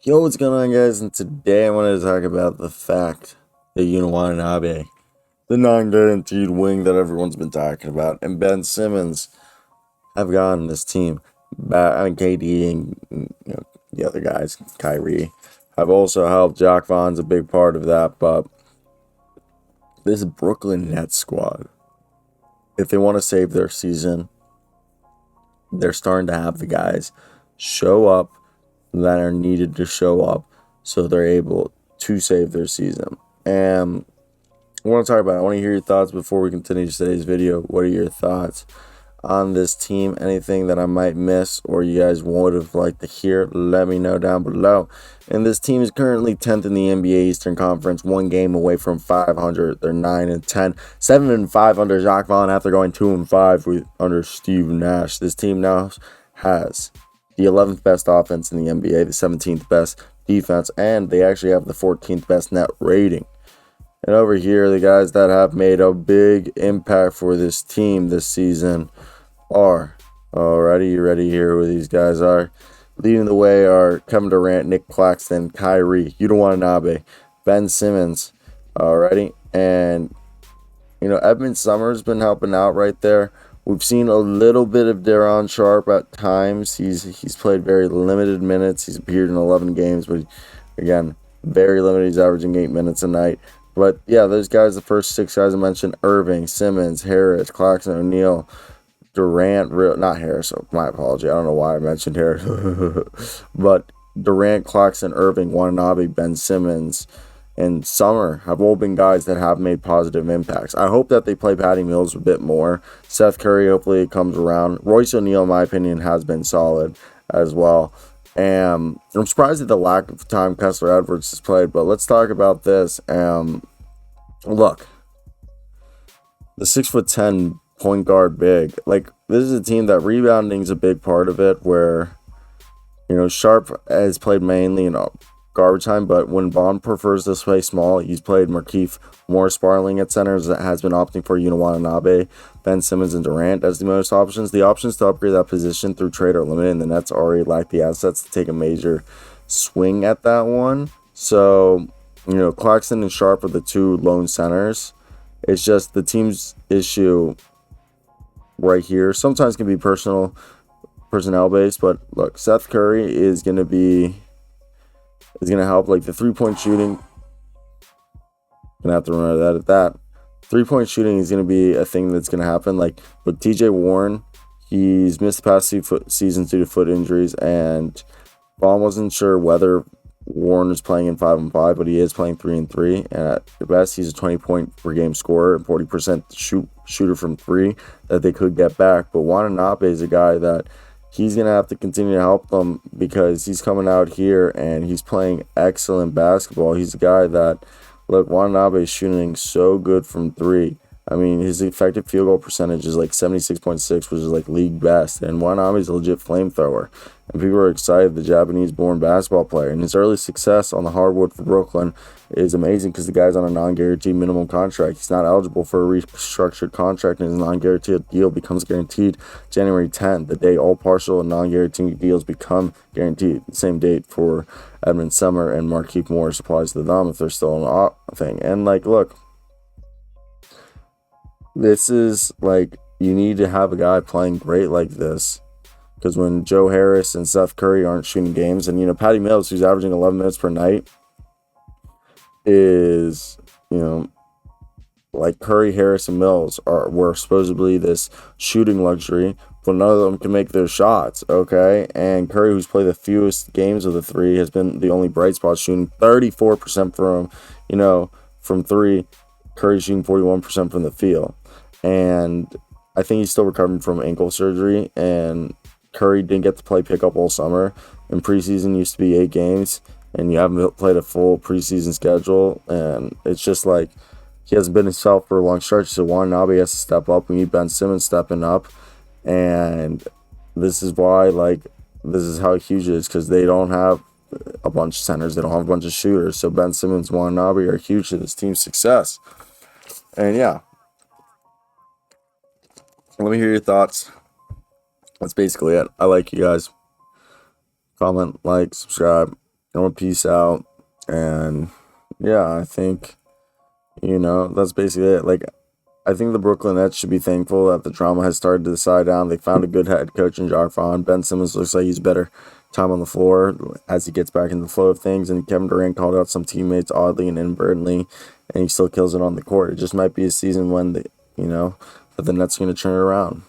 Yo, what's going on, guys? And today I wanted to talk about the fact that Yuta Watanabe, the non-guaranteed wing that everyone's been talking about, and Ben Simmons have gotten this team back. I mean, KD and the other guys, Kyrie, have also helped. Jacque Vaughn's a big part of that, but this Brooklyn Nets squad, if they want to save their season, they're starting to have the guys show up that are needed to show up so they're able to save their season. And I want to talk about it. I want to hear your thoughts before we continue today's video. What are your thoughts on this team? Anything that I might miss or you guys would have liked to hear, let me know down below. And this team is currently 10th in the NBA Eastern Conference, one game away from 500. They're 9-10, 7-5 under Jacque Vaughn after going 2-5 under Steve Nash. This team now has the 11th best offense in the NBA, the 17th best defense, and they actually have the 14th best net rating. And over here, the guys that have made a big impact for this team this season are, alrighty, you ready to hear who these guys are? Leading the way are Kevin Durant, Nick Claxton, Kyrie, Yuta Watanabe, Ben Simmons, alrighty, and Edmund Summers been helping out right there. We've seen a little bit of Durant Sharp at times. He's played very limited minutes. He's appeared in 11 games, but again, very limited. He's averaging 8 minutes a night. But yeah, those guys, the first 6 guys I mentioned: Irving, Simmons, Harris, Claxton, O'Neal, Durant. Not Harris. My apology. I don't know why I mentioned Harris, but Durant, Claxton, Irving, Watanabe, Ben Simmons, and Summer have all been guys that have made positive impacts. I hope that they play Patty Mills a bit more. Seth Curry, hopefully it comes around. Royce O'Neal, in my opinion, has been solid as well. And I'm surprised at the lack of time Kessler Edwards has played, but let's talk about this. Look, the 6'10" point guard big. Like, this is a team that rebounding is a big part of it, where Sharp has played mainly in garbage time, but when Bond prefers to play small, he's played Markieff Morris Sparling at centers, that has been opting for Yuta Watanabe, Ben Simmons, and Durant as the most options. The options to upgrade that position through trade are limited, and the Nets already lack the assets to take a major swing at that one. So, Clarkson and Sharp are the two lone centers. It's just the team's issue right here. Sometimes can be personnel based, but look, Seth Curry is going to help. Like, the 3-point shooting, gonna have to remember that at that 3-point shooting is gonna be a thing that's gonna happen. Like with TJ Warren, he's missed the past 2 seasons due to foot injuries, and Vaughn wasn't sure whether Warren is playing in 5-on-5, but he is playing 3-on-3, and at the best, he's a 20-point per game scorer and 40% shooter from 3 that they could get back. But Watanabe is a guy that he's going to have to continue to help them, because he's coming out here and he's playing excellent basketball. He's a guy that, look, Watanabe is shooting so good from 3. I mean, his effective field goal percentage is like 76.6, which is like league best. And Watanabe is a legit flamethrower. And people are excited, the Japanese-born basketball player. And his early success on the hardwood for Brooklyn is amazing, because the guy's on a non-guaranteed minimum contract. He's not eligible for a restructured contract, and his non-guaranteed deal becomes guaranteed January 10th, the day all partial and non-guaranteed deals become guaranteed. The same date for Edmund Summer and Markieff Morris applies to them if they're still on a thing. And, like, look, this is, like, you need to have a guy playing great like this, because when Joe Harris and Seth Curry aren't shooting games, and, Patty Mills, who's averaging 11 minutes per night, is, like Curry, Harris, and Mills were supposedly this shooting luxury, but none of them can make their shots, okay? And Curry, who's played the fewest games of the 3, has been the only bright spot, shooting 34% from 3. Curry shooting 41% from the field. And I think he's still recovering from ankle surgery, and Curry didn't get to play pickup all summer. And preseason used to be 8 games, and you haven't played a full preseason schedule, and it's just like he hasn't been himself for a long stretch. So Watanabe has to step up. We need Ben Simmons stepping up, and this is why, like, this is how huge it is, because they don't have a bunch of centers, they don't have a bunch of shooters. So Ben Simmons and Watanabe are huge to this team's success. And yeah, let me hear your thoughts. That's basically it. I like you guys. Comment, like, subscribe. I'm gonna peace out. And yeah, I think, that's basically it. Like, I think the Brooklyn Nets should be thankful that the drama has started to die down. They found a good head coach in Jacque Vaughn. Ben Simmons looks like he's better time on the floor as he gets back in the flow of things. And Kevin Durant called out some teammates oddly and inadvertently, and he still kills it on the court. It just might be a season when that the Nets are going to turn it around.